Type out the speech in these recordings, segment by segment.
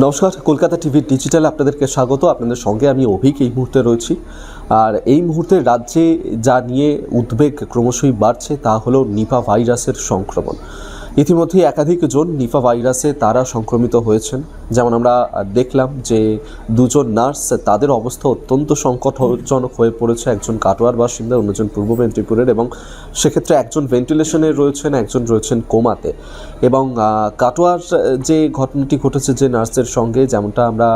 নমস্কার, Kolkata TV digital আপনাদেরকে স্বাগত। আপনাদের সঙ্গে আমি অভিক এই মুহূর্তে রয়েছি। আর এই মুহূর্তে রাজ্যে যা নিয়ে উদ্বেগ ক্রমশই বাড়ছে তা হলো নিপা ভাইরাসের সংক্রমণ। ইতিমধ্যে একাধিক জন নিপা ভাইরাসে তারা সংক্রমিত হয়েছেন। যেমন আমরা দেখলাম যে দুজন নার্স, তাদের অবস্থা অত্যন্ত সংকটজনক হয়ে পড়েছে। একজন কাটোয়ার বাসিন্দা, অন্যজন পূর্ব মেদিনীপুরের, এবং সেক্ষেত্রে একজন ভেন্টিলেশনে রয়েছেন, একজন রয়েছেন কোমাতে। এবং কাটোয়ার যে ঘটনাটি ঘটেছে যে নার্সের সঙ্গে, যেমনটা আমরা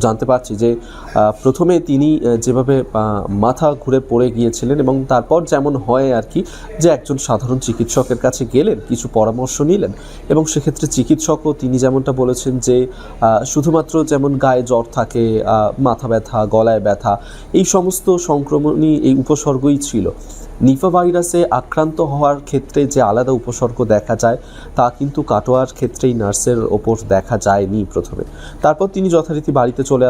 জানতে পারছি যে প্রথমে তিনি যেভাবে মাথা ঘুরে পড়ে গিয়েছিলেন এবং তারপর যেমন হয় আর কি, যে একজন সাধারণ চিকিৎসকের কাছে গেলেন, কিছু পরামর্শ নিলেন এবং সেক্ষেত্রে চিকিৎসকও তিনি যেমনটা বলেছেন যে শুধুমাত্র যেমন গায়ে জ্বর থাকে, মাথা ব্যথা, গলায় ব্যথা, এই সমস্ত সংক্রমণই এই উপসর্গই ছিল। নিপা ভাইরাসে আক্রান্ত হওয়ার ক্ষেত্রে যে আলাদা উপসর্গ দেখা যায় তা কিন্তু কাটোয়ার ক্ষেত্রেই নার্সের ওপর দেখা যায়নি প্রথমে। তারপর তিনি যথারীতি বাড়িতে চলে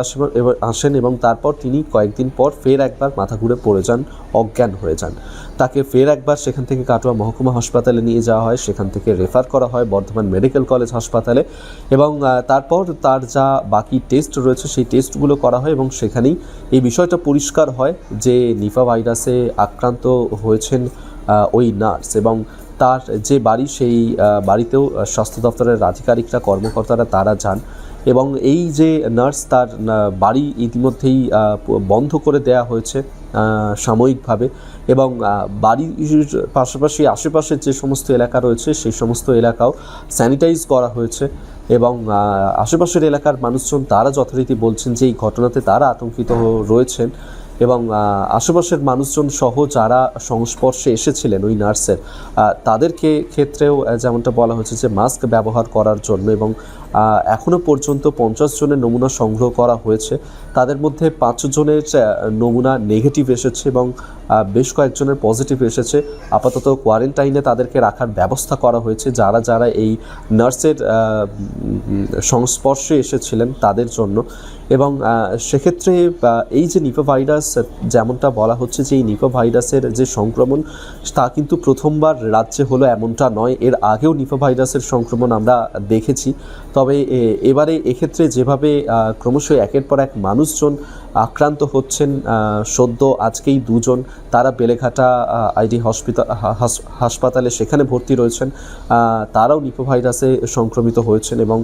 আসেন এবং তারপর তিনি কয়েকদিন পর ফের একবার মাথা ঘুরে পড়ে যান, অজ্ঞান হয়ে যান। তাকে ফের একবার সেখান থেকে কাটোয়া মহকুমা হাসপাতালে নিয়ে যাওয়া হয়, সেখান থেকে রেফার করা হয় বর্ধমান মেডিকেল কলেজ হাসপাতালে এবং তারপর তার যা বাকি টেস্ট রয়েছে সেই টেস্টগুলো করা হয় এবং সেখানেই এই বিষয়টা পরিষ্কার হয় যে নিপা ভাইরাসে আক্রান্ত হয়েছেন ওই নার্স। এবং তার যে বাড়ি, সেই বাড়িতেও স্বাস্থ্য দপ্তরের আধিকারিকরা, কর্মকর্তারা তারা যান এবং এই যে নার্স, তার বাড়ি ইতিমধ্যেই বন্ধ করে দেয়া হয়েছে সাময়িকভাবে এবং বাড়ির পাশাপাশি আশেপাশের যে সমস্ত এলাকা রয়েছে সেই সমস্ত এলাকাও স্যানিটাইজ করা হয়েছে এবং আশেপাশের এলাকার মানুষজন তারা যথারীতি বলছেন যে এই ঘটনাতে তারা আতঙ্কিত রয়েছেন এবং আশেপাশের মানুষজন সহ যারা সংস্পর্শে এসেছিলেন ওই নার্সের, তাদেরকে ক্ষেত্রেও যেমনটা বলা হয়েছে যে মাস্ক ব্যবহার করার জন্য। এবং এখনও পর্যন্ত 50 জনের নমুনা সংগ্রহ করা হয়েছে, তাদের মধ্যে 5 জনের নমুনা নেগেটিভ এসেছে এবং বেশ কয়েকজনের পজিটিভ এসেছে। আপাতত কোয়ারেন্টাইনে তাদেরকে রাখার ব্যবস্থা করা হয়েছে যারা যারা এই নার্সের সংস্পর্শে এসেছিলেন তাদের জন্য। এবং সেক্ষেত্রে এই যে নিপা ভাইরাস, যেমনটা বলা হচ্ছে যে এই নিপা ভাইরাসের যে সংক্রমণ তা কিন্তু প্রথমবার রাজ্যে হলো এমনটা নয়, এর আগেও নিপা ভাইরাসের সংক্রমণ আমরা দেখেছি। তবে এবারে এক্ষেত্রে যেভাবে ক্রমশ একের পর এক মানুষজন আক্রান্ত হচ্ছেন, সদ্য আজকেই 2 জন তারা বেলেঘাটা আইডি হাসপাতালে সেখানে ভর্তি রয়েছেন, তারাও নিপা ভাইরাসে সংক্রমিত হয়েছেন এবং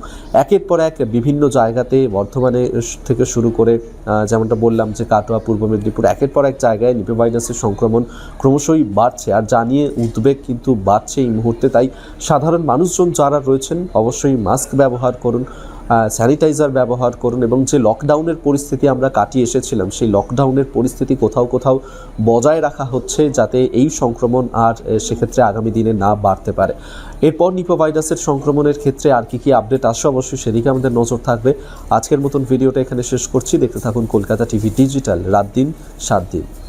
একের পর এক বিভিন্ন জায়গাতে, বর্ধমানে থেকে শুরু করে যেমনটা বললাম যে কাটোয়া, পূর্ব মেদিনীপুর, একের পর এক জায়গায় নিপা ভাইরাসের সংক্রমণ ক্রমশই বাড়ছে আর জানিয়ে উদ্বেগ কিন্তু বাড়ছে এই মুহূর্তে। তাই সাধারণ মানুষজন যারা রয়েছেন অবশ্যই মাস্ক ব্যবহার করুন, স্যানিটাইজার ব্যবহার করুন এবং যে লকডাউনের পরিস্থিতি আমরা কাটিয়ে এসেছিলাম সেই লকডাউনের পরিস্থিতি কোথাও কোথাও বজায় রাখা হচ্ছে যাতে এই সংক্রমণ আর সেক্ষেত্রে আগামী দিনে না বাড়তে পারে। এরপর নিপা ভাইরাসের সংক্রমণের ক্ষেত্রে আর কি আপডেট আসে অবশ্যই সেদিকে আমাদের নজর থাকবে। আজকের মতন ভিডিওটা এখানে শেষ করছি। দেখতে থাকুন কলকাতা টিভি ডিজিটাল, রাত দিন 7 দিন।